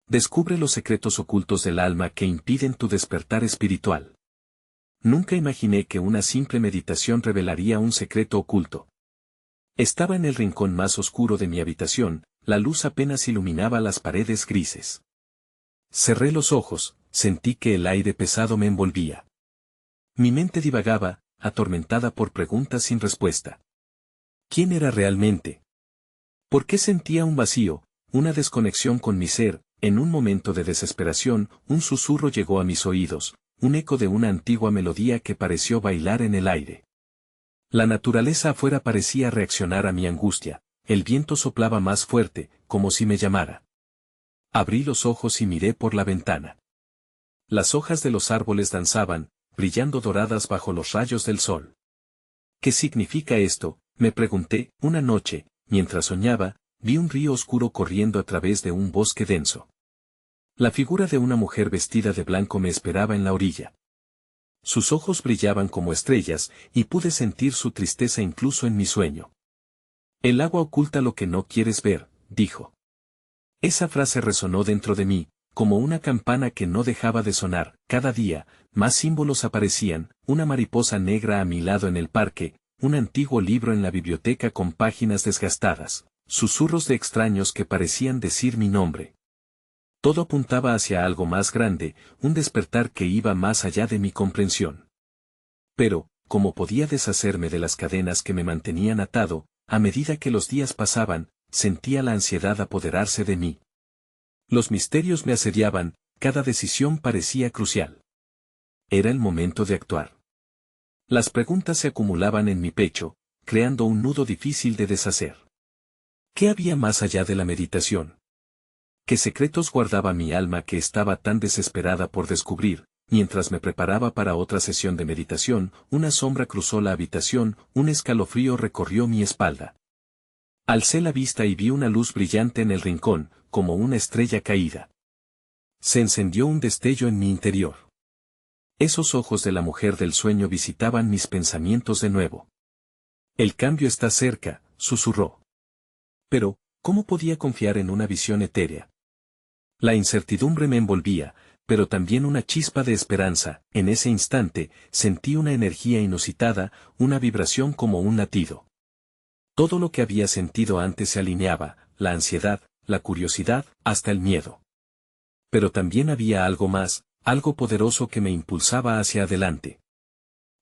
Descubre los secretos ocultos del alma que impiden tu despertar espiritual. Nunca imaginé que una simple meditación revelaría un secreto oculto. Estaba en el rincón más oscuro de mi habitación, la luz apenas iluminaba las paredes grises. Cerré los ojos, sentí que el aire pesado me envolvía. Mi mente divagaba, atormentada por preguntas sin respuesta. ¿Quién era realmente? ¿Por qué sentía un vacío, una desconexión con mi ser? En un momento de desesperación, un susurro llegó a mis oídos, un eco de una antigua melodía que pareció bailar en el aire. La naturaleza afuera parecía reaccionar a mi angustia, el viento soplaba más fuerte, como si me llamara. Abrí los ojos y miré por la ventana. Las hojas de los árboles danzaban, brillando doradas bajo los rayos del sol. ¿Qué significa esto?, me pregunté. Una noche, mientras soñaba, vi un río oscuro corriendo a través de un bosque denso. La figura de una mujer vestida de blanco me esperaba en la orilla. Sus ojos brillaban como estrellas, y pude sentir su tristeza incluso en mi sueño. El agua oculta lo que no quieres ver, dijo. Esa frase resonó dentro de mí, como una campana que no dejaba de sonar. Cada día, más símbolos aparecían, una mariposa negra a mi lado en el parque, un antiguo libro en la biblioteca con páginas desgastadas, susurros de extraños que parecían decir mi nombre. Todo apuntaba hacia algo más grande, un despertar que iba más allá de mi comprensión. Pero, ¿cómo podía deshacerme de las cadenas que me mantenían atado? A medida que los días pasaban, sentía la ansiedad apoderarse de mí. Los misterios me asediaban, cada decisión parecía crucial. Era el momento de actuar. Las preguntas se acumulaban en mi pecho, creando un nudo difícil de deshacer. ¿Qué había más allá de la meditación? ¿Qué secretos guardaba mi alma que estaba tan desesperada por descubrir? Mientras me preparaba para otra sesión de meditación, una sombra cruzó la habitación, un escalofrío recorrió mi espalda. Alcé la vista y vi una luz brillante en el rincón, como una estrella caída. Se encendió un destello en mi interior. Esos ojos de la mujer del sueño visitaban mis pensamientos de nuevo. El cambio está cerca, susurró. Pero, ¿cómo podía confiar en una visión etérea? La incertidumbre me envolvía, pero también una chispa de esperanza. En ese instante, sentí una energía inusitada, una vibración como un latido. Todo lo que había sentido antes se alineaba, la ansiedad, la curiosidad, hasta el miedo. Pero también había algo más, algo poderoso que me impulsaba hacia adelante.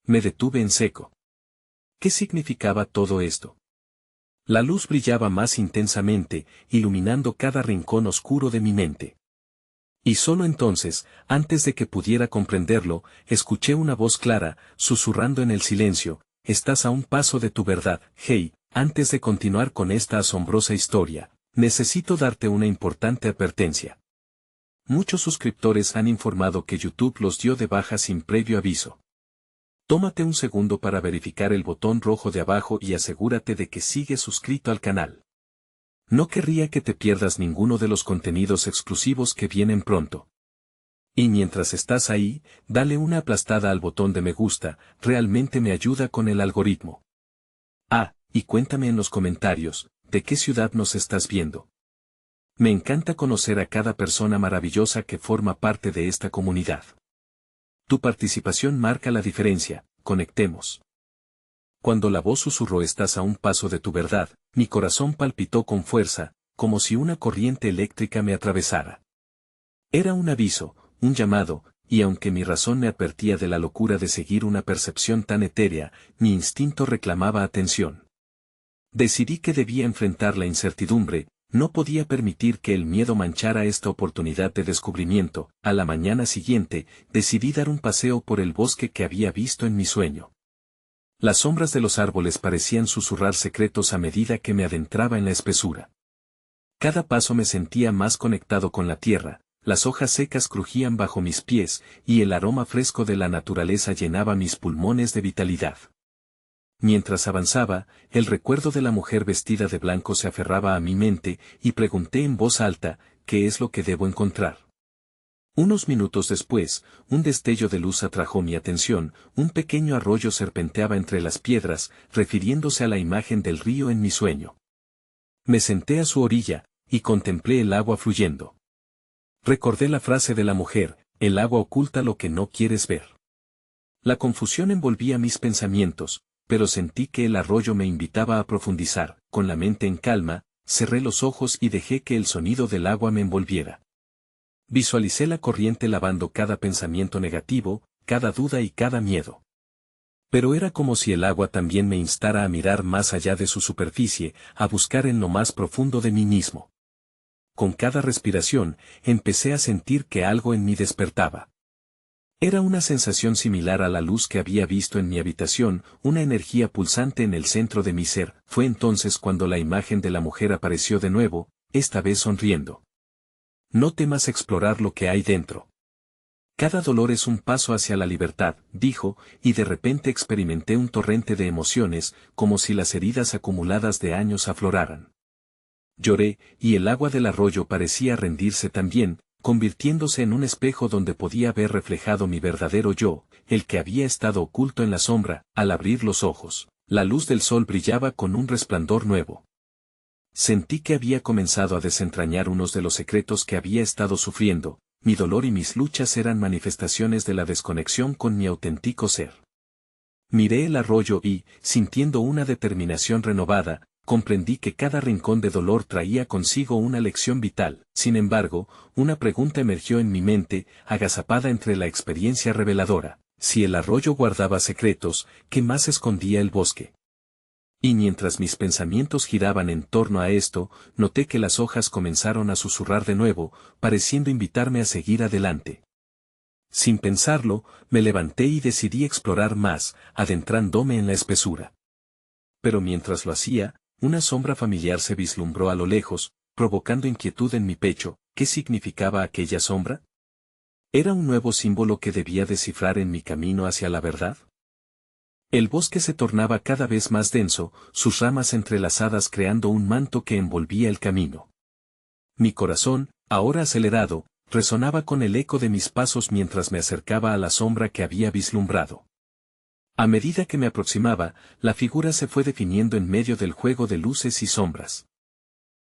Me detuve en seco. ¿Qué significaba todo esto? La luz brillaba más intensamente, iluminando cada rincón oscuro de mi mente. Y solo entonces, antes de que pudiera comprenderlo, escuché una voz clara, susurrando en el silencio: estás a un paso de tu verdad. Hey, antes de continuar con esta asombrosa historia, necesito darte una importante advertencia. Muchos suscriptores han informado que YouTube los dio de baja sin previo aviso. Tómate un segundo para verificar el botón rojo de abajo y asegúrate de que sigues suscrito al canal. No querría que te pierdas ninguno de los contenidos exclusivos que vienen pronto. Y mientras estás ahí, dale una aplastada al botón de me gusta, realmente me ayuda con el algoritmo. Ah, y cuéntame en los comentarios, ¿de qué ciudad nos estás viendo? Me encanta conocer a cada persona maravillosa que forma parte de esta comunidad. Tu participación marca la diferencia, conectemos. Cuando la voz susurró estás a un paso de tu verdad, mi corazón palpitó con fuerza, como si una corriente eléctrica me atravesara. Era un aviso, un llamado, y aunque mi razón me advertía de la locura de seguir una percepción tan etérea, mi instinto reclamaba atención. Decidí que debía enfrentar la incertidumbre, no podía permitir que el miedo manchara esta oportunidad de descubrimiento. A la mañana siguiente, decidí dar un paseo por el bosque que había visto en mi sueño. Las sombras de los árboles parecían susurrar secretos a medida que me adentraba en la espesura. Cada paso me sentía más conectado con la tierra, las hojas secas crujían bajo mis pies, y el aroma fresco de la naturaleza llenaba mis pulmones de vitalidad. Mientras avanzaba, el recuerdo de la mujer vestida de blanco se aferraba a mi mente, y pregunté en voz alta, ¿qué es lo que debo encontrar? Unos minutos después, un destello de luz atrajo mi atención, un pequeño arroyo serpenteaba entre las piedras, refiriéndose a la imagen del río en mi sueño. Me senté a su orilla, y contemplé el agua fluyendo. Recordé la frase de la mujer, el agua oculta lo que no quieres ver. La confusión envolvía mis pensamientos, pero sentí que el arroyo me invitaba a profundizar. Con la mente en calma, cerré los ojos y dejé que el sonido del agua me envolviera. Visualicé la corriente lavando cada pensamiento negativo, cada duda y cada miedo. Pero era como si el agua también me instara a mirar más allá de su superficie, a buscar en lo más profundo de mí mismo. Con cada respiración, empecé a sentir que algo en mí despertaba. Era una sensación similar a la luz que había visto en mi habitación, una energía pulsante en el centro de mi ser. Fue entonces cuando la imagen de la mujer apareció de nuevo, esta vez sonriendo. No temas explorar lo que hay dentro. Cada dolor es un paso hacia la libertad, dijo, y de repente experimenté un torrente de emociones, como si las heridas acumuladas de años afloraran. Lloré, y el agua del arroyo parecía rendirse también, convirtiéndose en un espejo donde podía ver reflejado mi verdadero yo, el que había estado oculto en la sombra. Al abrir los ojos, la luz del sol brillaba con un resplandor nuevo. Sentí que había comenzado a desentrañar unos de los secretos que había estado sufriendo. Mi dolor y mis luchas eran manifestaciones de la desconexión con mi auténtico ser. Miré el arroyo y, sintiendo una determinación renovada, comprendí que cada rincón de dolor traía consigo una lección vital. Sin embargo, una pregunta emergió en mi mente, agazapada entre la experiencia reveladora. Si el arroyo guardaba secretos, ¿qué más escondía el bosque? Y mientras mis pensamientos giraban en torno a esto, noté que las hojas comenzaron a susurrar de nuevo, pareciendo invitarme a seguir adelante. Sin pensarlo, me levanté y decidí explorar más, adentrándome en la espesura. Pero mientras lo hacía, una sombra familiar se vislumbró a lo lejos, provocando inquietud en mi pecho. ¿Qué significaba aquella sombra? ¿Era un nuevo símbolo que debía descifrar en mi camino hacia la verdad? El bosque se tornaba cada vez más denso, sus ramas entrelazadas creando un manto que envolvía el camino. Mi corazón, ahora acelerado, resonaba con el eco de mis pasos mientras me acercaba a la sombra que había vislumbrado. A medida que me aproximaba, la figura se fue definiendo en medio del juego de luces y sombras.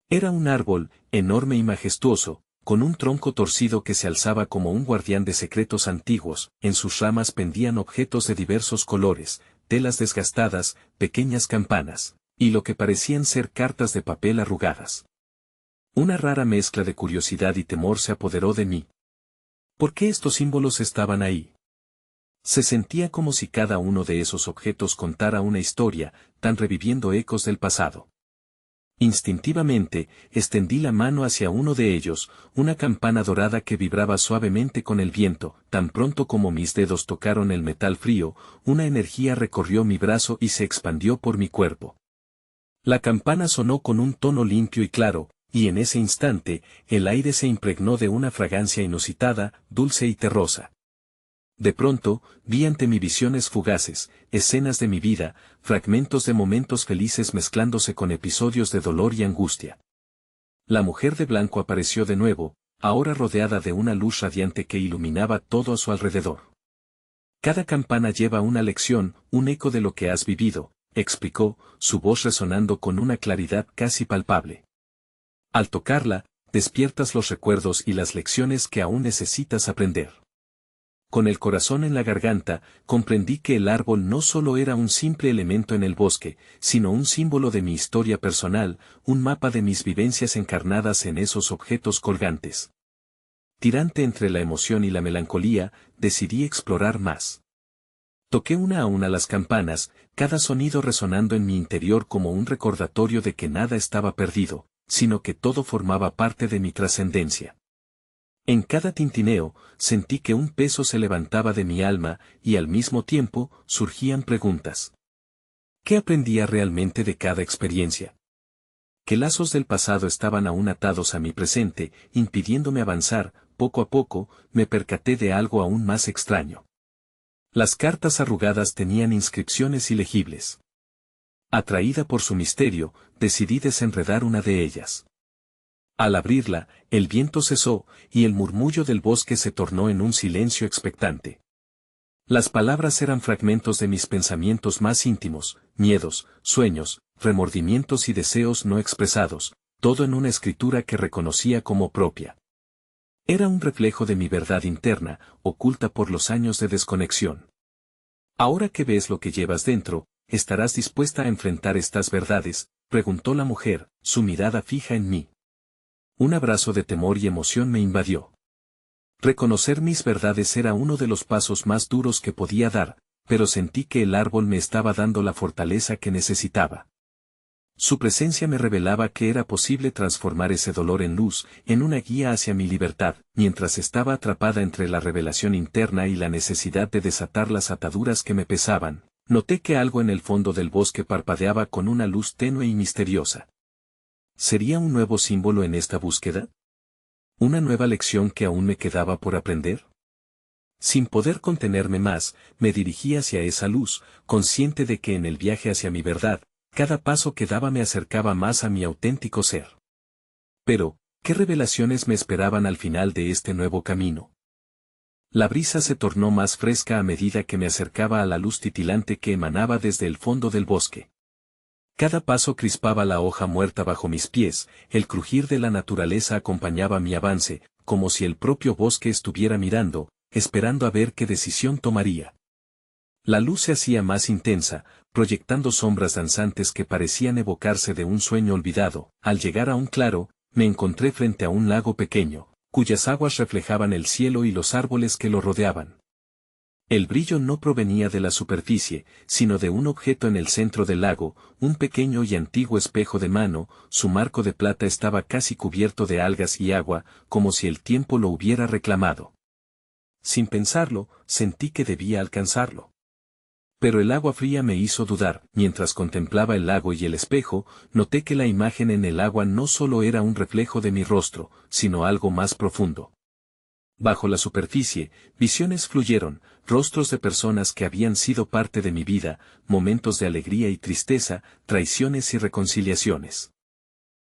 Era un árbol, enorme y majestuoso, con un tronco torcido que se alzaba como un guardián de secretos antiguos. En sus ramas pendían objetos de diversos colores, telas desgastadas, pequeñas campanas, y lo que parecían ser cartas de papel arrugadas. Una rara mezcla de curiosidad y temor se apoderó de mí. ¿Por qué estos símbolos estaban ahí? Se sentía como si cada uno de esos objetos contara una historia, tan reviviendo ecos del pasado. Instintivamente, extendí la mano hacia uno de ellos, una campana dorada que vibraba suavemente con el viento. Tan pronto como mis dedos tocaron el metal frío, una energía recorrió mi brazo y se expandió por mi cuerpo. La campana sonó con un tono limpio y claro, y en ese instante, el aire se impregnó de una fragancia inusitada, dulce y terrosa. De pronto, vi ante mí visiones fugaces, escenas de mi vida, fragmentos de momentos felices mezclándose con episodios de dolor y angustia. La mujer de blanco apareció de nuevo, ahora rodeada de una luz radiante que iluminaba todo a su alrededor. Cada campana lleva una lección, un eco de lo que has vivido, explicó, su voz resonando con una claridad casi palpable. Al tocarla, despiertas los recuerdos y las lecciones que aún necesitas aprender. Con el corazón en la garganta, comprendí que el árbol no solo era un simple elemento en el bosque, sino un símbolo de mi historia personal, un mapa de mis vivencias encarnadas en esos objetos colgantes. Tirante entre la emoción y la melancolía, decidí explorar más. Toqué una a una las campanas, cada sonido resonando en mi interior como un recordatorio de que nada estaba perdido, sino que todo formaba parte de mi trascendencia. En cada tintineo, sentí que un peso se levantaba de mi alma, y al mismo tiempo, surgían preguntas. ¿Qué aprendía realmente de cada experiencia? ¿Qué lazos del pasado estaban aún atados a mi presente, impidiéndome avanzar? Poco a poco, me percaté de algo aún más extraño. Las cartas arrugadas tenían inscripciones ilegibles. Atraída por su misterio, decidí desenredar una de ellas. Al abrirla, el viento cesó, y el murmullo del bosque se tornó en un silencio expectante. Las palabras eran fragmentos de mis pensamientos más íntimos, miedos, sueños, remordimientos y deseos no expresados, todo en una escritura que reconocía como propia. Era un reflejo de mi verdad interna, oculta por los años de desconexión. Ahora que ves lo que llevas dentro, ¿estarás dispuesta a enfrentar estas verdades?, preguntó la mujer, su mirada fija en mí. Un abrazo de temor y emoción me invadió. Reconocer mis verdades era uno de los pasos más duros que podía dar, pero sentí que el árbol me estaba dando la fortaleza que necesitaba. Su presencia me revelaba que era posible transformar ese dolor en luz, en una guía hacia mi libertad, mientras estaba atrapada entre la revelación interna y la necesidad de desatar las ataduras que me pesaban. Noté que algo en el fondo del bosque parpadeaba con una luz tenue y misteriosa. ¿Sería un nuevo símbolo en esta búsqueda? ¿Una nueva lección que aún me quedaba por aprender? Sin poder contenerme más, me dirigí hacia esa luz, consciente de que en el viaje hacia mi verdad, cada paso que daba me acercaba más a mi auténtico ser. Pero, ¿qué revelaciones me esperaban al final de este nuevo camino? La brisa se tornó más fresca a medida que me acercaba a la luz titilante que emanaba desde el fondo del bosque. Cada paso crispaba la hoja muerta bajo mis pies, el crujir de la naturaleza acompañaba mi avance, como si el propio bosque estuviera mirando, esperando a ver qué decisión tomaría. La luz se hacía más intensa, proyectando sombras danzantes que parecían evocarse de un sueño olvidado. Al llegar a un claro, me encontré frente a un lago pequeño, cuyas aguas reflejaban el cielo y los árboles que lo rodeaban. El brillo no provenía de la superficie, sino de un objeto en el centro del lago, un pequeño y antiguo espejo de mano. Su marco de plata estaba casi cubierto de algas y agua, como si el tiempo lo hubiera reclamado. Sin pensarlo, sentí que debía alcanzarlo. Pero el agua fría me hizo dudar. Mientras contemplaba el lago y el espejo, noté que la imagen en el agua no solo era un reflejo de mi rostro, sino algo más profundo. Bajo la superficie, visiones fluyeron, rostros de personas que habían sido parte de mi vida, momentos de alegría y tristeza, traiciones y reconciliaciones.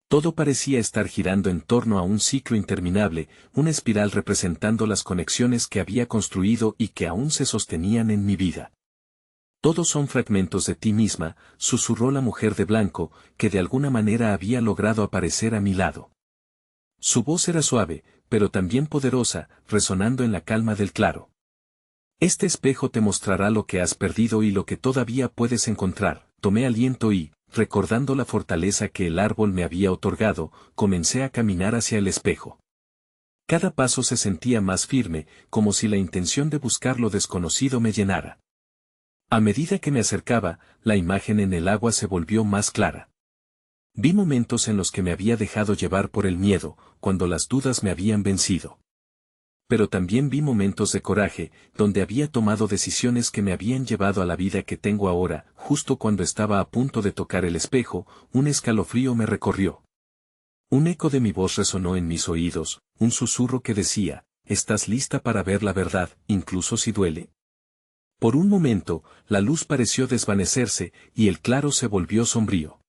Todo parecía estar girando en torno a un ciclo interminable, una espiral representando las conexiones que había construido y que aún se sostenían en mi vida. Todos son fragmentos de ti misma, susurró la mujer de blanco, que de alguna manera había logrado aparecer a mi lado. Su voz era suave, pero también poderosa, resonando en la calma del claro. Este espejo te mostrará lo que has perdido y lo que todavía puedes encontrar. Tomé aliento y, recordando la fortaleza que el árbol me había otorgado, comencé a caminar hacia el espejo. Cada paso se sentía más firme, como si la intención de buscar lo desconocido me llenara. A medida que me acercaba, la imagen en el agua se volvió más clara. Vi momentos en los que me había dejado llevar por el miedo, cuando las dudas me habían vencido. Pero también vi momentos de coraje, donde había tomado decisiones que me habían llevado a la vida que tengo ahora. Justo cuando estaba a punto de tocar el espejo, un escalofrío me recorrió. Un eco de mi voz resonó en mis oídos, un susurro que decía, ¿estás lista para ver la verdad, incluso si duele? Por un momento, la luz pareció desvanecerse, y el claro se volvió sombrío.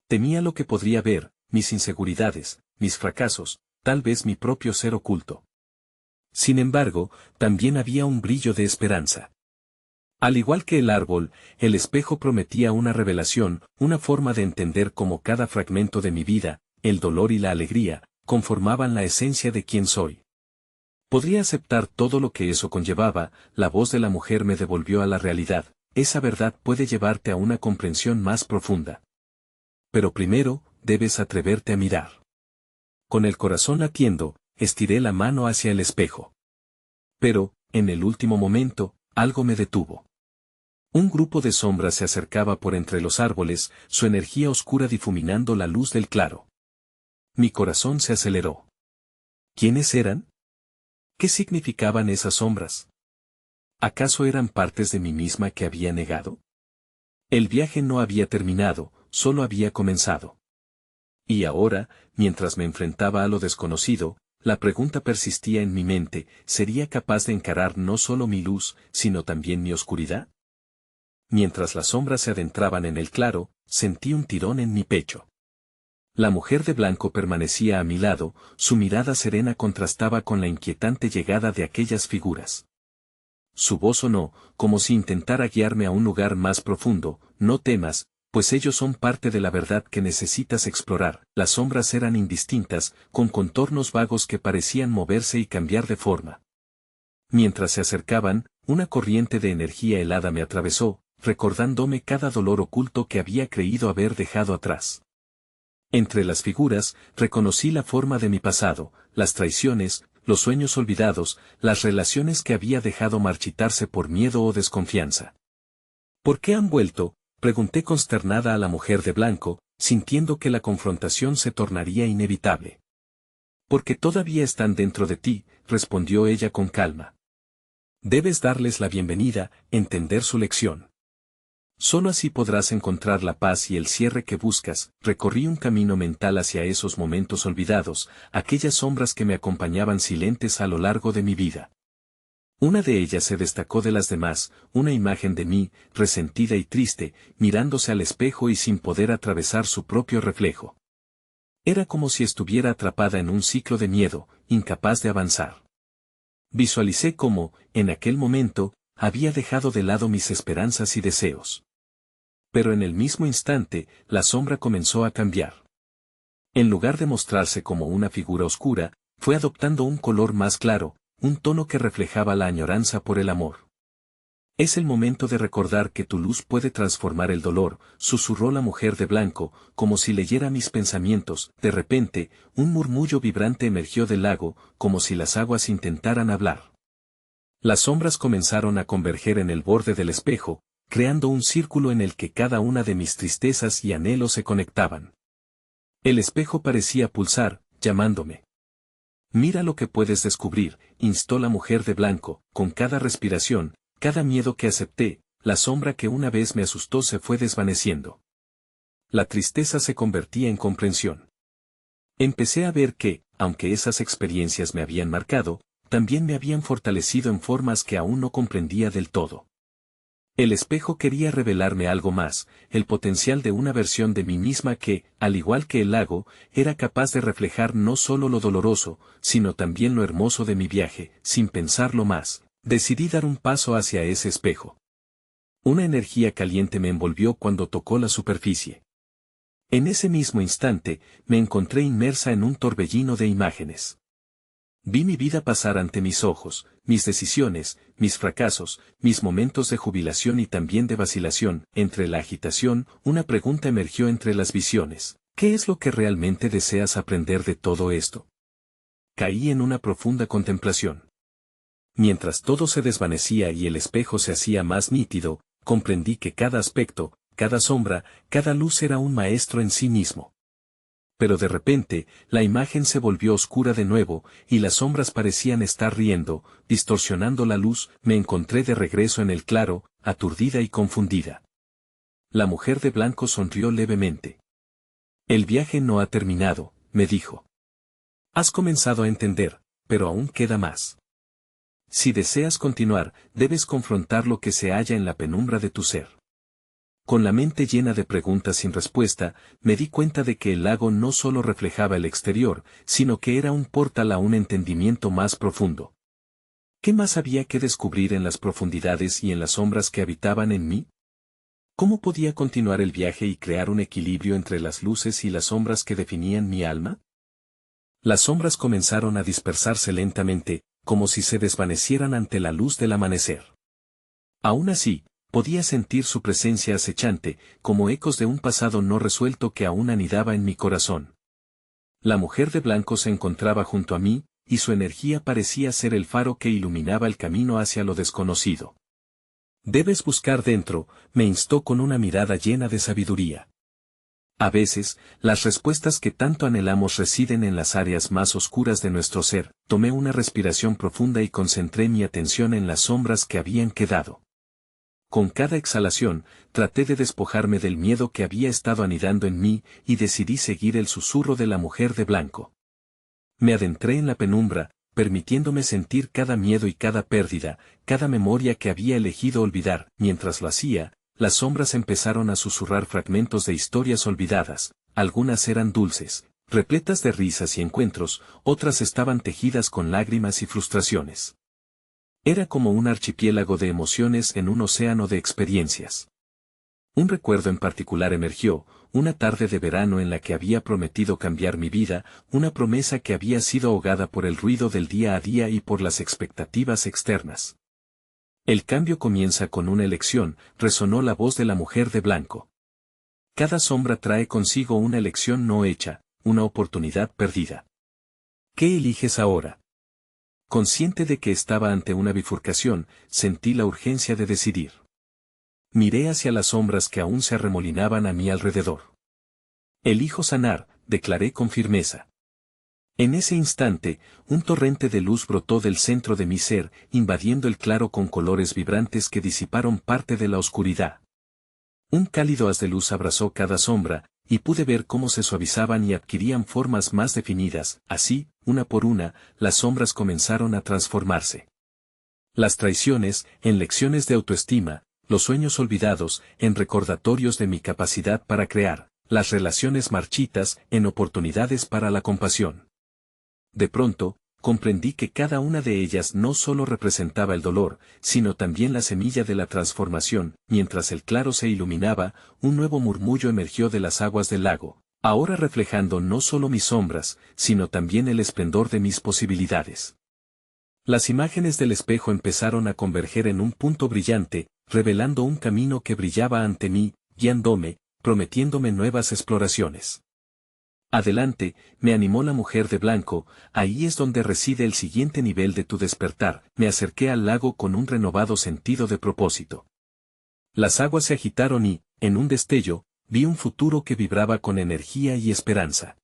Temía lo que podría ver, mis inseguridades, mis fracasos, tal vez mi propio ser oculto. Sin embargo, también había un brillo de esperanza. Al igual que el árbol, el espejo prometía una revelación, una forma de entender cómo cada fragmento de mi vida, el dolor y la alegría, conformaban la esencia de quien soy. Podría aceptar todo lo que eso conllevaba. La voz de la mujer me devolvió a la realidad. Esa verdad puede llevarte a una comprensión más profunda. Pero primero, debes atreverte a mirar. Con el corazón latiendo, estiré la mano hacia el espejo. Pero, en el último momento, algo me detuvo. Un grupo de sombras se acercaba por entre los árboles, su energía oscura difuminando la luz del claro. Mi corazón se aceleró. ¿Quiénes eran? ¿Qué significaban esas sombras? ¿Acaso eran partes de mí misma que había negado? El viaje no había terminado, solo había comenzado. Y ahora, mientras me enfrentaba a lo desconocido, la pregunta persistía en mi mente: ¿sería capaz de encarar no solo mi luz, sino también mi oscuridad? Mientras las sombras se adentraban en el claro, sentí un tirón en mi pecho. La mujer de blanco permanecía a mi lado, su mirada serena contrastaba con la inquietante llegada de aquellas figuras. Su voz sonó, como si intentara guiarme a un lugar más profundo: no temas, pues ellos son parte de la verdad que necesitas explorar. Las sombras eran indistintas, con contornos vagos que parecían moverse y cambiar de forma. Mientras se acercaban, una corriente de energía helada me atravesó, recordándome cada dolor oculto que había creído haber dejado atrás. Entre las figuras, reconocí la forma de mi pasado, las traiciones, los sueños olvidados, las relaciones que había dejado marchitarse por miedo o desconfianza. ¿Por qué han vuelto?, pregunté consternada a la mujer de blanco, sintiendo que la confrontación se tornaría inevitable. Porque todavía están dentro de ti, respondió ella con calma. Debes darles la bienvenida, entender su lección. Solo así podrás encontrar la paz y el cierre que buscas. Recorrí un camino mental hacia esos momentos olvidados, aquellas sombras que me acompañaban silentes a lo largo de mi vida. Una de ellas se destacó de las demás, una imagen de mí, resentida y triste, mirándose al espejo y sin poder atravesar su propio reflejo. Era como si estuviera atrapada en un ciclo de miedo, incapaz de avanzar. Visualicé cómo, en aquel momento, había dejado de lado mis esperanzas y deseos. Pero en el mismo instante, la sombra comenzó a cambiar. En lugar de mostrarse como una figura oscura, fue adoptando un color más claro, un tono que reflejaba la añoranza por el amor. Es el momento de recordar que tu luz puede transformar el dolor, susurró la mujer de blanco, como si leyera mis pensamientos. De repente, un murmullo vibrante emergió del lago, como si las aguas intentaran hablar. Las sombras comenzaron a converger en el borde del espejo, creando un círculo en el que cada una de mis tristezas y anhelos se conectaban. El espejo parecía pulsar, llamándome. Mira lo que puedes descubrir, instó la mujer de blanco. Con cada respiración, cada miedo que acepté, la sombra que una vez me asustó se fue desvaneciendo. La tristeza se convertía en comprensión. Empecé a ver que, aunque esas experiencias me habían marcado, también me habían fortalecido en formas que aún no comprendía del todo. El espejo quería revelarme algo más, el potencial de una versión de mí misma que, al igual que el lago, era capaz de reflejar no solo lo doloroso, sino también lo hermoso de mi viaje. Sin pensarlo más, decidí dar un paso hacia ese espejo. Una energía caliente me envolvió cuando tocó la superficie. En ese mismo instante, me encontré inmersa en un torbellino de imágenes. Vi mi vida pasar ante mis ojos, mis decisiones, mis fracasos, mis momentos de jubilación y también de vacilación. Entre la agitación, una pregunta emergió entre las visiones. ¿Qué es lo que realmente deseas aprender de todo esto? Caí en una profunda contemplación. Mientras todo se desvanecía y el espejo se hacía más nítido, comprendí que cada aspecto, cada sombra, cada luz era un maestro en sí mismo. Pero de repente, la imagen se volvió oscura de nuevo, y las sombras parecían estar riendo, distorsionando la luz. Me encontré de regreso en el claro, aturdida y confundida. La mujer de blanco sonrió levemente. El viaje no ha terminado, me dijo. Has comenzado a entender, pero aún queda más. Si deseas continuar, debes confrontar lo que se halla en la penumbra de tu ser. Con la mente llena de preguntas sin respuesta, me di cuenta de que el lago no solo reflejaba el exterior, sino que era un portal a un entendimiento más profundo. ¿Qué más había que descubrir en las profundidades y en las sombras que habitaban en mí? ¿Cómo podía continuar el viaje y crear un equilibrio entre las luces y las sombras que definían mi alma? Las sombras comenzaron a dispersarse lentamente, como si se desvanecieran ante la luz del amanecer. Aún así, podía sentir su presencia acechante, como ecos de un pasado no resuelto que aún anidaba en mi corazón. La mujer de blanco se encontraba junto a mí, y su energía parecía ser el faro que iluminaba el camino hacia lo desconocido. Debes buscar dentro, me instó con una mirada llena de sabiduría. A veces, las respuestas que tanto anhelamos residen en las áreas más oscuras de nuestro ser. Tomé una respiración profunda y concentré mi atención en las sombras que habían quedado. Con cada exhalación, traté de despojarme del miedo que había estado anidando en mí, y decidí seguir el susurro de la mujer de blanco. Me adentré en la penumbra, permitiéndome sentir cada miedo y cada pérdida, cada memoria que había elegido olvidar. Mientras lo hacía, las sombras empezaron a susurrar fragmentos de historias olvidadas. Algunas eran dulces, repletas de risas y encuentros, otras estaban tejidas con lágrimas y frustraciones. Era como un archipiélago de emociones en un océano de experiencias. Un recuerdo en particular emergió, una tarde de verano en la que había prometido cambiar mi vida, una promesa que había sido ahogada por el ruido del día a día y por las expectativas externas. El cambio comienza con una elección, resonó la voz de la mujer de blanco. Cada sombra trae consigo una elección no hecha, una oportunidad perdida. ¿Qué eliges ahora? Consciente de que estaba ante una bifurcación, sentí la urgencia de decidir. Miré hacia las sombras que aún se arremolinaban a mi alrededor. Elijo sanar, declaré con firmeza. En ese instante, un torrente de luz brotó del centro de mi ser, invadiendo el claro con colores vibrantes que disiparon parte de la oscuridad. Un cálido haz de luz abrazó cada sombra, y pude ver cómo se suavizaban y adquirían formas más definidas. Así, una por una, las sombras comenzaron a transformarse. Las traiciones, en lecciones de autoestima, los sueños olvidados, en recordatorios de mi capacidad para crear, las relaciones marchitas, en oportunidades para la compasión. De pronto, comprendí que cada una de ellas no solo representaba el dolor, sino también la semilla de la transformación. Mientras el claro se iluminaba, un nuevo murmullo emergió de las aguas del lago, ahora reflejando no solo mis sombras, sino también el esplendor de mis posibilidades. Las imágenes del espejo empezaron a converger en un punto brillante, revelando un camino que brillaba ante mí, guiándome, prometiéndome nuevas exploraciones. Adelante, me animó la mujer de blanco, ahí es donde reside el siguiente nivel de tu despertar. Me acerqué al lago con un renovado sentido de propósito. Las aguas se agitaron y, en un destello, vi un futuro que vibraba con energía y esperanza.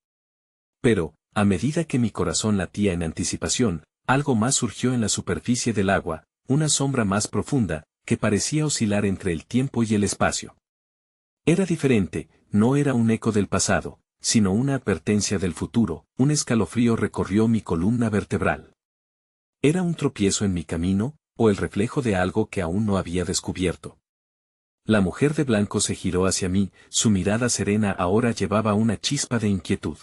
Pero, a medida que mi corazón latía en anticipación, algo más surgió en la superficie del agua, una sombra más profunda, que parecía oscilar entre el tiempo y el espacio. Era diferente, no era un eco del pasado, sino una advertencia del futuro. Un escalofrío recorrió mi columna vertebral. ¿Era un tropiezo en mi camino, o el reflejo de algo que aún no había descubierto? La mujer de blanco se giró hacia mí, su mirada serena ahora llevaba una chispa de inquietud.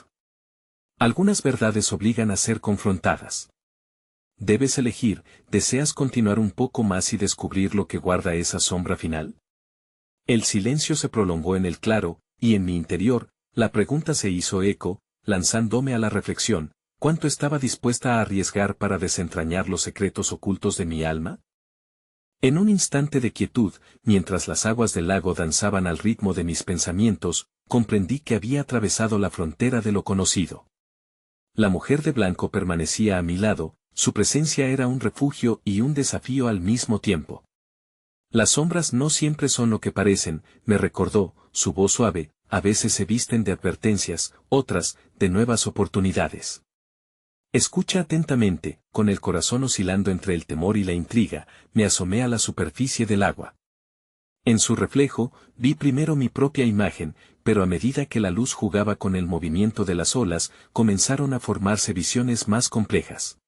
Algunas verdades obligan a ser confrontadas. Debes elegir, ¿deseas continuar un poco más y descubrir lo que guarda esa sombra final? El silencio se prolongó en el claro, y en mi interior, la pregunta se hizo eco, lanzándome a la reflexión: ¿cuánto estaba dispuesta a arriesgar para desentrañar los secretos ocultos de mi alma? En un instante de quietud, mientras las aguas del lago danzaban al ritmo de mis pensamientos, comprendí que había atravesado la frontera de lo conocido. La mujer de blanco permanecía a mi lado, su presencia era un refugio y un desafío al mismo tiempo. Las sombras no siempre son lo que parecen, me recordó, su voz suave, a veces se visten de advertencias, otras, de nuevas oportunidades. Escucha atentamente, con el corazón oscilando entre el temor y la intriga, me asomé a la superficie del agua. En su reflejo, vi primero mi propia imagen, pero a medida que la luz jugaba con el movimiento de las olas, comenzaron a formarse visiones más complejas.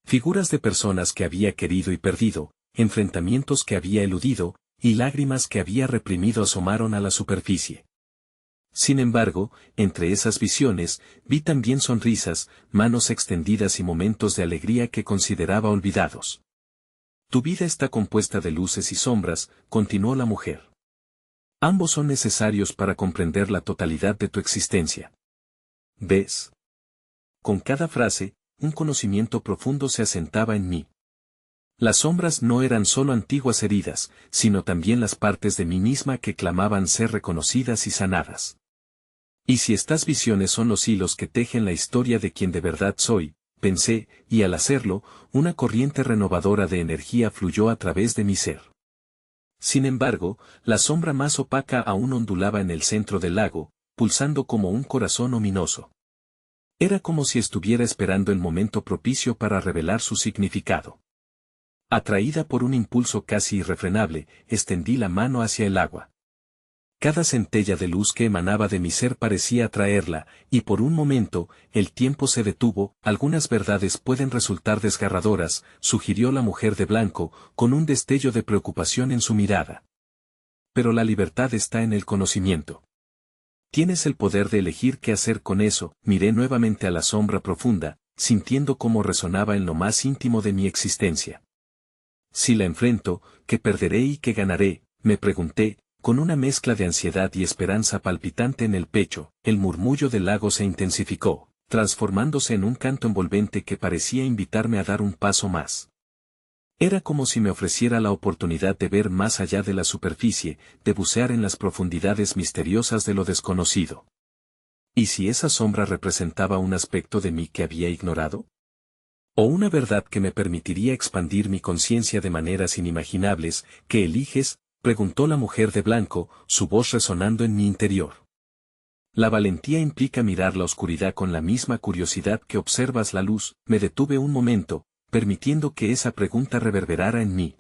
Figuras de personas que había querido y perdido, enfrentamientos que había eludido, y lágrimas que había reprimido asomaron a la superficie. Sin embargo, entre esas visiones, vi también sonrisas, manos extendidas y momentos de alegría que consideraba olvidados. Tu vida está compuesta de luces y sombras, continuó la mujer. Ambos son necesarios para comprender la totalidad de tu existencia. ¿Ves? Con cada frase, un conocimiento profundo se asentaba en mí. Las sombras no eran solo antiguas heridas, sino también las partes de mí misma que clamaban ser reconocidas y sanadas. Y si estas visiones son los hilos que tejen la historia de quien de verdad soy, pensé, y al hacerlo, una corriente renovadora de energía fluyó a través de mi ser. Sin embargo, la sombra más opaca aún ondulaba en el centro del lago, pulsando como un corazón ominoso. Era como si estuviera esperando el momento propicio para revelar su significado. Atraída por un impulso casi irrefrenable, extendí la mano hacia el agua. Cada centella de luz que emanaba de mi ser parecía atraerla, y por un momento, el tiempo se detuvo. Algunas verdades pueden resultar desgarradoras, sugirió la mujer de blanco, con un destello de preocupación en su mirada. Pero la libertad está en el conocimiento. Tienes el poder de elegir qué hacer con eso. Miré nuevamente a la sombra profunda, sintiendo cómo resonaba en lo más íntimo de mi existencia. Si la enfrento, ¿qué perderé y qué ganaré?, me pregunté, con una mezcla de ansiedad y esperanza palpitante en el pecho, el murmullo del lago se intensificó, transformándose en un canto envolvente que parecía invitarme a dar un paso más. Era como si me ofreciera la oportunidad de ver más allá de la superficie, de bucear en las profundidades misteriosas de lo desconocido. ¿Y si esa sombra representaba un aspecto de mí que había ignorado? ¿O una verdad que me permitiría expandir mi conciencia de maneras inimaginables? ¿Qué eliges?, preguntó la mujer de blanco, su voz resonando en mi interior. La valentía implica mirar la oscuridad con la misma curiosidad que observas la luz. Me detuve un momento, permitiendo que esa pregunta reverberara en mí.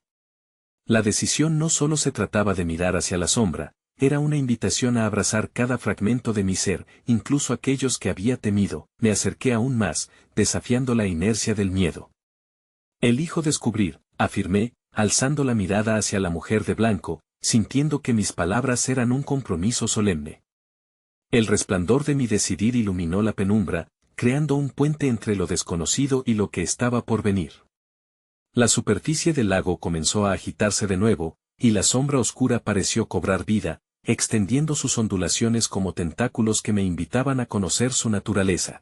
La decisión no solo se trataba de mirar hacia la sombra, era una invitación a abrazar cada fragmento de mi ser, incluso aquellos que había temido. Me acerqué aún más, desafiando la inercia del miedo. Elijo descubrir, afirmé, alzando la mirada hacia la mujer de blanco, sintiendo que mis palabras eran un compromiso solemne. El resplandor de mi decidir iluminó la penumbra, creando un puente entre lo desconocido y lo que estaba por venir. La superficie del lago comenzó a agitarse de nuevo, y la sombra oscura pareció cobrar vida, extendiendo sus ondulaciones como tentáculos que me invitaban a conocer su naturaleza.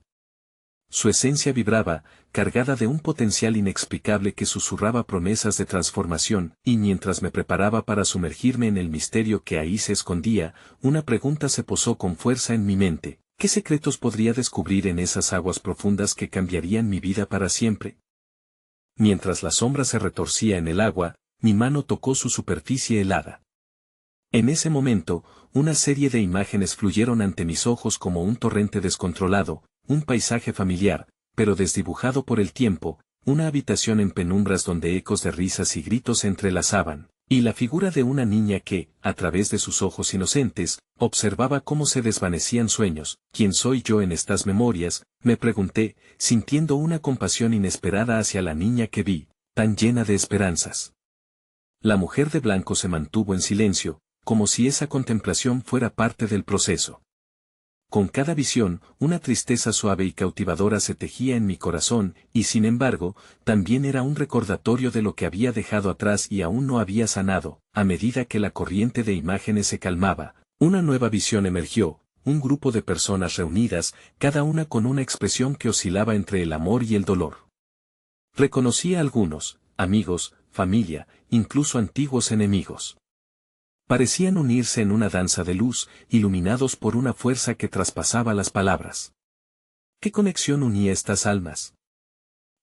Su esencia vibraba, cargada de un potencial inexplicable que susurraba promesas de transformación, y mientras me preparaba para sumergirme en el misterio que ahí se escondía, una pregunta se posó con fuerza en mi mente: ¿qué secretos podría descubrir en esas aguas profundas que cambiarían mi vida para siempre? Mientras la sombra se retorcía en el agua, mi mano tocó su superficie helada. En ese momento, una serie de imágenes fluyeron ante mis ojos como un torrente descontrolado, un paisaje familiar, pero desdibujado por el tiempo, una habitación en penumbras donde ecos de risas y gritos se entrelazaban, y la figura de una niña que, a través de sus ojos inocentes, observaba cómo se desvanecían sueños. ¿Quién soy yo en estas memorias?, me pregunté, sintiendo una compasión inesperada hacia la niña que vi, tan llena de esperanzas. La mujer de blanco se mantuvo en silencio, como si esa contemplación fuera parte del proceso. Con cada visión, una tristeza suave y cautivadora se tejía en mi corazón, y sin embargo, también era un recordatorio de lo que había dejado atrás y aún no había sanado. A medida que la corriente de imágenes se calmaba, una nueva visión emergió, un grupo de personas reunidas, cada una con una expresión que oscilaba entre el amor y el dolor. Reconocí a algunos, amigos, familia, incluso antiguos enemigos. Parecían unirse en una danza de luz, iluminados por una fuerza que traspasaba las palabras. ¿Qué conexión unía estas almas?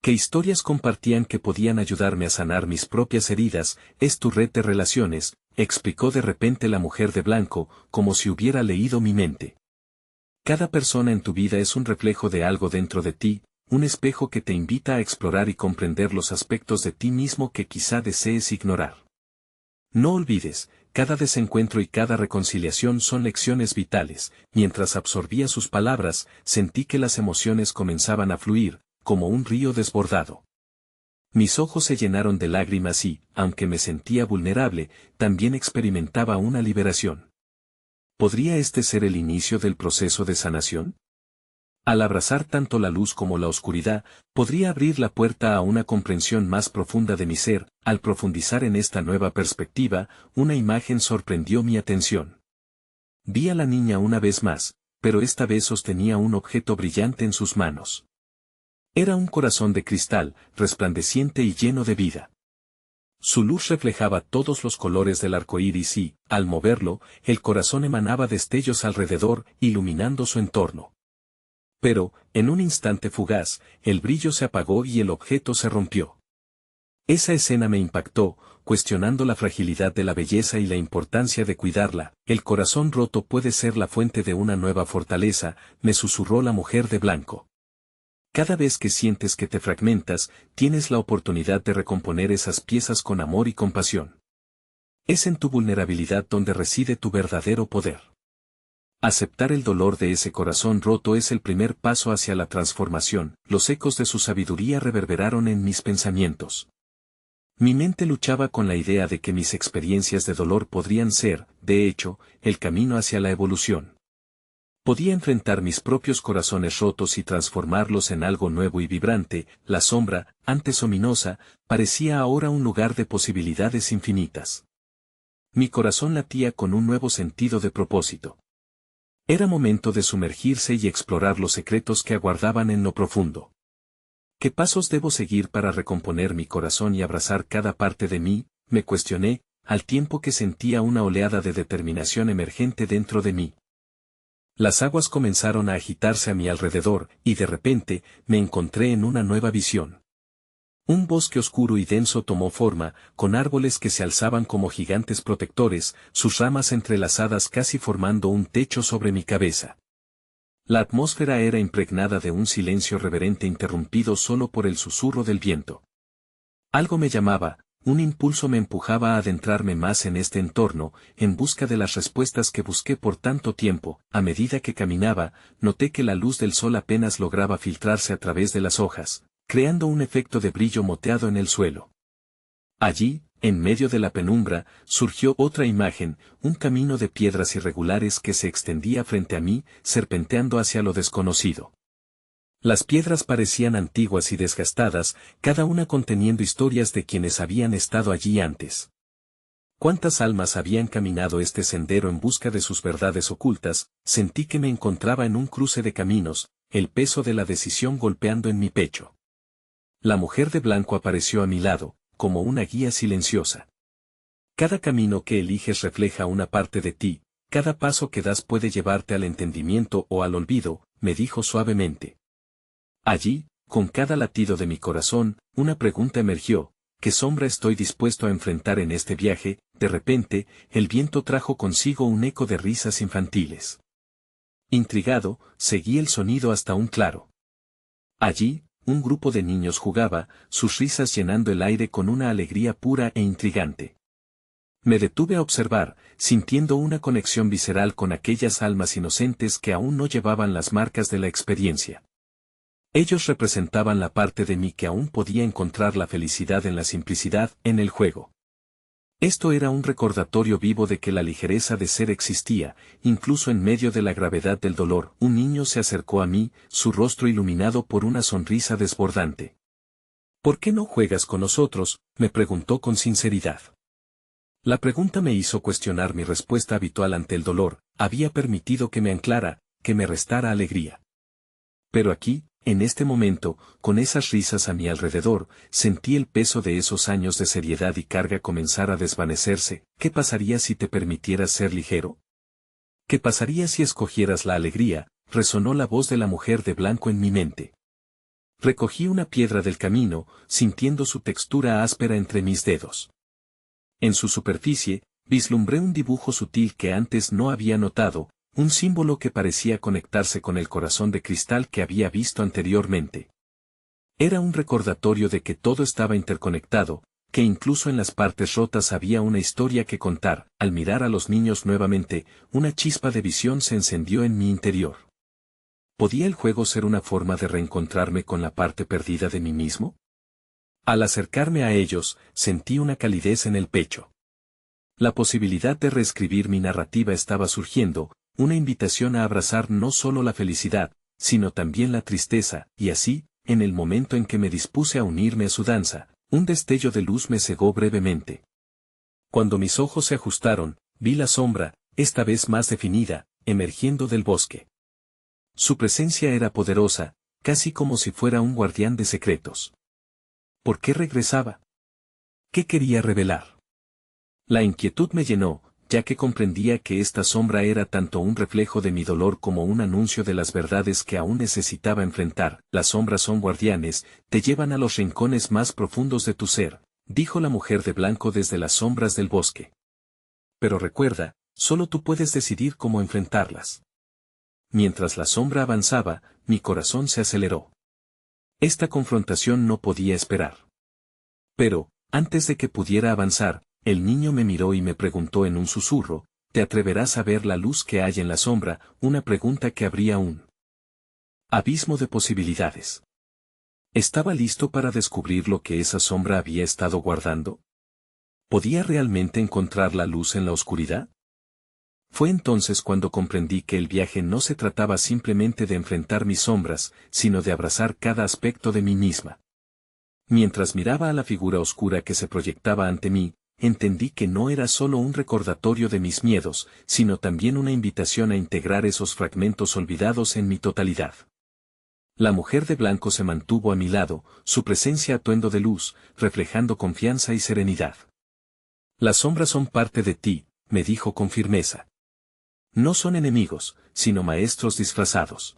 ¿Qué historias compartían que podían ayudarme a sanar mis propias heridas? Es tu red de relaciones, explicó de repente la mujer de blanco, como si hubiera leído mi mente. Cada persona en tu vida es un reflejo de algo dentro de ti, un espejo que te invita a explorar y comprender los aspectos de ti mismo que quizá desees ignorar. No olvides, cada desencuentro y cada reconciliación son lecciones vitales. Mientras absorbía sus palabras, sentí que las emociones comenzaban a fluir, como un río desbordado. Mis ojos se llenaron de lágrimas y, aunque me sentía vulnerable, también experimentaba una liberación. ¿Podría este ser el inicio del proceso de sanación? Al abrazar tanto la luz como la oscuridad, podría abrir la puerta a una comprensión más profunda de mi ser. Al profundizar en esta nueva perspectiva, una imagen sorprendió mi atención. Vi a la niña una vez más, pero esta vez sostenía un objeto brillante en sus manos. Era un corazón de cristal, resplandeciente y lleno de vida. Su luz reflejaba todos los colores del arco iris y, al moverlo, el corazón emanaba destellos alrededor, iluminando su entorno. Pero, en un instante fugaz, el brillo se apagó y el objeto se rompió. Esa escena me impactó, cuestionando la fragilidad de la belleza y la importancia de cuidarla. El corazón roto puede ser la fuente de una nueva fortaleza, me susurró la mujer de blanco. Cada vez que sientes que te fragmentas, tienes la oportunidad de recomponer esas piezas con amor y compasión. Es en tu vulnerabilidad donde reside tu verdadero poder. Aceptar el dolor de ese corazón roto es el primer paso hacia la transformación. Los ecos de su sabiduría reverberaron en mis pensamientos. Mi mente luchaba con la idea de que mis experiencias de dolor podrían ser, de hecho, el camino hacia la evolución. Podía enfrentar mis propios corazones rotos y transformarlos en algo nuevo y vibrante. La sombra, antes ominosa, parecía ahora un lugar de posibilidades infinitas. Mi corazón latía con un nuevo sentido de propósito. Era momento de sumergirse y explorar los secretos que aguardaban en lo profundo. ¿Qué pasos debo seguir para recomponer mi corazón y abrazar cada parte de mí?, me cuestioné, al tiempo que sentía una oleada de determinación emergente dentro de mí. Las aguas comenzaron a agitarse a mi alrededor, y de repente, me encontré en una nueva visión. Un bosque oscuro y denso tomó forma, con árboles que se alzaban como gigantes protectores, sus ramas entrelazadas casi formando un techo sobre mi cabeza. La atmósfera era impregnada de un silencio reverente interrumpido solo por el susurro del viento. Algo me llamaba, un impulso me empujaba a adentrarme más en este entorno, en busca de las respuestas que busqué por tanto tiempo. A medida que caminaba, noté que la luz del sol apenas lograba filtrarse a través de las hojas, creando un efecto de brillo moteado en el suelo. Allí, en medio de la penumbra, surgió otra imagen, un camino de piedras irregulares que se extendía frente a mí, serpenteando hacia lo desconocido. Las piedras parecían antiguas y desgastadas, cada una conteniendo historias de quienes habían estado allí antes. ¿Cuántas almas habían caminado este sendero en busca de sus verdades ocultas? Sentí que me encontraba en un cruce de caminos, el peso de la decisión golpeando en mi pecho. La mujer de blanco apareció a mi lado, como una guía silenciosa. Cada camino que eliges refleja una parte de ti, cada paso que das puede llevarte al entendimiento o al olvido, me dijo suavemente. Allí, con cada latido de mi corazón, una pregunta emergió: ¿qué sombra estoy dispuesto a enfrentar en este viaje? De repente, el viento trajo consigo un eco de risas infantiles. Intrigado, seguí el sonido hasta un claro. Allí, un grupo de niños jugaba, sus risas llenando el aire con una alegría pura e intrigante. Me detuve a observar, sintiendo una conexión visceral con aquellas almas inocentes que aún no llevaban las marcas de la experiencia. Ellos representaban la parte de mí que aún podía encontrar la felicidad en la simplicidad, en el juego. Esto era un recordatorio vivo de que la ligereza de ser existía, incluso en medio de la gravedad del dolor. Un niño se acercó a mí, su rostro iluminado por una sonrisa desbordante. ¿Por qué no juegas con nosotros?, me preguntó con sinceridad. La pregunta me hizo cuestionar mi respuesta habitual ante el dolor. Había permitido que me anclara, que me restara alegría. Pero aquí, en este momento, con esas risas a mi alrededor, sentí el peso de esos años de seriedad y carga comenzar a desvanecerse. ¿Qué pasaría si te permitieras ser ligero? ¿Qué pasaría si escogieras la alegría? Resonó la voz de la mujer de blanco en mi mente. Recogí una piedra del camino, sintiendo su textura áspera entre mis dedos. En su superficie, vislumbré un dibujo sutil que antes no había notado, un símbolo que parecía conectarse con el corazón de cristal que había visto anteriormente. Era un recordatorio de que todo estaba interconectado, que incluso en las partes rotas había una historia que contar. Al mirar a los niños nuevamente, una chispa de visión se encendió en mi interior. ¿Podía el juego ser una forma de reencontrarme con la parte perdida de mí mismo? Al acercarme a ellos, sentí una calidez en el pecho. La posibilidad de reescribir mi narrativa estaba surgiendo, una invitación a abrazar no solo la felicidad, sino también la tristeza, y así, en el momento en que me dispuse a unirme a su danza, un destello de luz me cegó brevemente. Cuando mis ojos se ajustaron, vi la sombra, esta vez más definida, emergiendo del bosque. Su presencia era poderosa, casi como si fuera un guardián de secretos. ¿Por qué regresaba? ¿Qué quería revelar? La inquietud me llenó, ya que comprendía que esta sombra era tanto un reflejo de mi dolor como un anuncio de las verdades que aún necesitaba enfrentar. Las sombras son guardianes, te llevan a los rincones más profundos de tu ser, dijo la mujer de blanco desde las sombras del bosque. Pero recuerda, solo tú puedes decidir cómo enfrentarlas. Mientras la sombra avanzaba, mi corazón se aceleró. Esta confrontación no podía esperar. Pero, antes de que pudiera avanzar, el niño me miró y me preguntó en un susurro: ¿te atreverás a ver la luz que hay en la sombra? Una pregunta que abría un abismo de posibilidades. ¿Estaba listo para descubrir lo que esa sombra había estado guardando? ¿Podía realmente encontrar la luz en la oscuridad? Fue entonces cuando comprendí que el viaje no se trataba simplemente de enfrentar mis sombras, sino de abrazar cada aspecto de mí misma. Mientras miraba a la figura oscura que se proyectaba ante mí, entendí que no era solo un recordatorio de mis miedos, sino también una invitación a integrar esos fragmentos olvidados en mi totalidad. La mujer de blanco se mantuvo a mi lado, su presencia atuendo de luz, reflejando confianza y serenidad. Las sombras son parte de ti, me dijo con firmeza. No son enemigos, sino maestros disfrazados.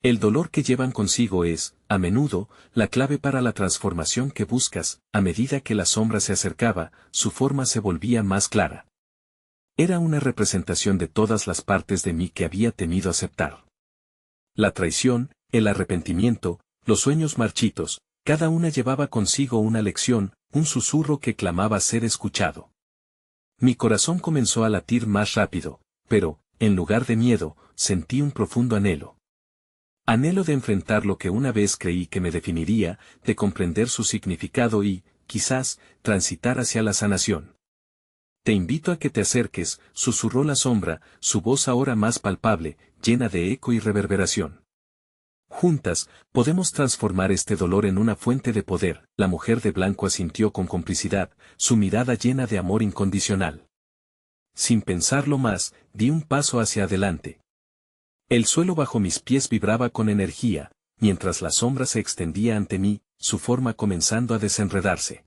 El dolor que llevan consigo es, a menudo, la clave para la transformación que buscas. A medida que la sombra se acercaba, su forma se volvía más clara. Era una representación de todas las partes de mí que había temido aceptar. La traición, el arrepentimiento, los sueños marchitos, cada una llevaba consigo una lección, un susurro que clamaba ser escuchado. Mi corazón comenzó a latir más rápido, pero, en lugar de miedo, sentí un profundo anhelo. Anhelo de enfrentar lo que una vez creí que me definiría, de comprender su significado y, quizás, transitar hacia la sanación. Te invito a que te acerques, susurró la sombra, su voz ahora más palpable, llena de eco y reverberación. Juntas, podemos transformar este dolor en una fuente de poder. La mujer de blanco asintió con complicidad, su mirada llena de amor incondicional. Sin pensarlo más, di un paso hacia adelante. El suelo bajo mis pies vibraba con energía, mientras la sombra se extendía ante mí, su forma comenzando a desenredarse.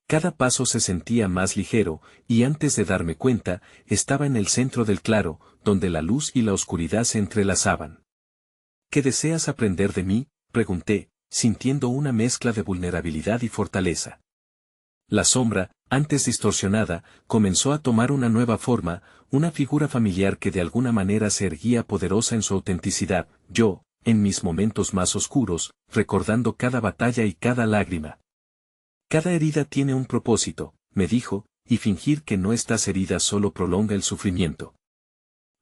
Cada paso se sentía más ligero, y antes de darme cuenta, estaba en el centro del claro, donde la luz y la oscuridad se entrelazaban. ¿Qué deseas aprender de mí?, pregunté, sintiendo una mezcla de vulnerabilidad y fortaleza. La sombra, antes distorsionada, comenzó a tomar una nueva forma, una figura familiar que de alguna manera se erguía poderosa en su autenticidad. Yo, en mis momentos más oscuros, recordando cada batalla y cada lágrima. Cada herida tiene un propósito, me dijo, y fingir que no estás herida solo prolonga el sufrimiento.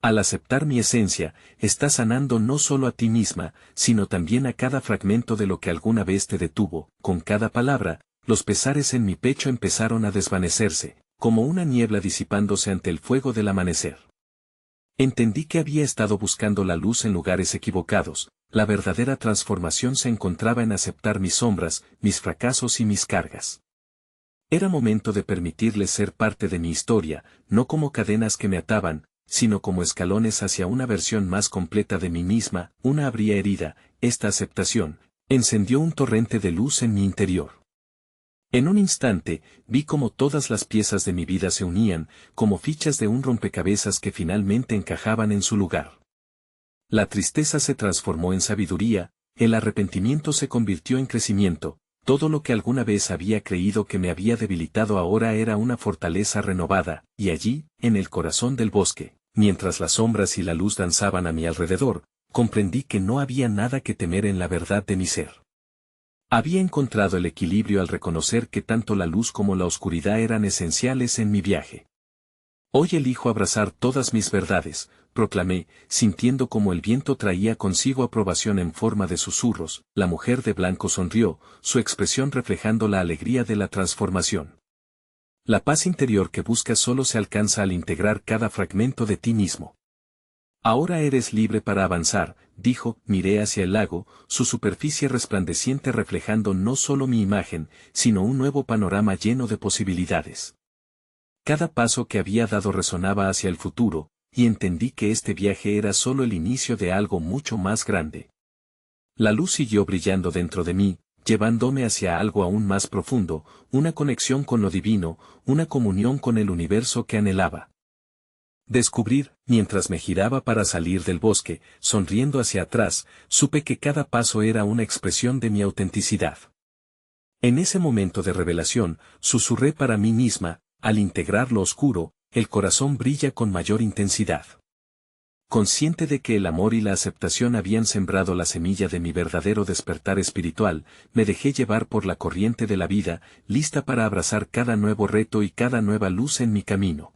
Al aceptar mi esencia, estás sanando no solo a ti misma, sino también a cada fragmento de lo que alguna vez te detuvo. Con cada palabra, los pesares en mi pecho empezaron a desvanecerse, como una niebla disipándose ante el fuego del amanecer. Entendí que había estado buscando la luz en lugares equivocados. La verdadera transformación se encontraba en aceptar mis sombras, mis fracasos y mis cargas. Era momento de permitirles ser parte de mi historia, no como cadenas que me ataban, sino como escalones hacia una versión más completa de mí misma. Una habría herida. Esta aceptación encendió un torrente de luz en mi interior. En un instante, vi cómo todas las piezas de mi vida se unían, como fichas de un rompecabezas que finalmente encajaban en su lugar. La tristeza se transformó en sabiduría, el arrepentimiento se convirtió en crecimiento, todo lo que alguna vez había creído que me había debilitado ahora era una fortaleza renovada, y allí, en el corazón del bosque, mientras las sombras y la luz danzaban a mi alrededor, comprendí que no había nada que temer en la verdad de mi ser. Había encontrado el equilibrio al reconocer que tanto la luz como la oscuridad eran esenciales en mi viaje. Hoy elijo abrazar todas mis verdades, proclamé, sintiendo como el viento traía consigo aprobación en forma de susurros. La mujer de blanco sonrió, su expresión reflejando la alegría de la transformación. La paz interior que buscas solo se alcanza al integrar cada fragmento de ti mismo. Ahora eres libre para avanzar, dijo. Miré hacia el lago, su superficie resplandeciente reflejando no solo mi imagen, sino un nuevo panorama lleno de posibilidades. Cada paso que había dado resonaba hacia el futuro, y entendí que este viaje era solo el inicio de algo mucho más grande. La luz siguió brillando dentro de mí, llevándome hacia algo aún más profundo, una conexión con lo divino, una comunión con el universo que anhelaba descubrir. Mientras me giraba para salir del bosque, sonriendo hacia atrás, supe que cada paso era una expresión de mi autenticidad. En ese momento de revelación, susurré para mí misma, al integrar lo oscuro, el corazón brilla con mayor intensidad. Consciente de que el amor y la aceptación habían sembrado la semilla de mi verdadero despertar espiritual, me dejé llevar por la corriente de la vida, lista para abrazar cada nuevo reto y cada nueva luz en mi camino.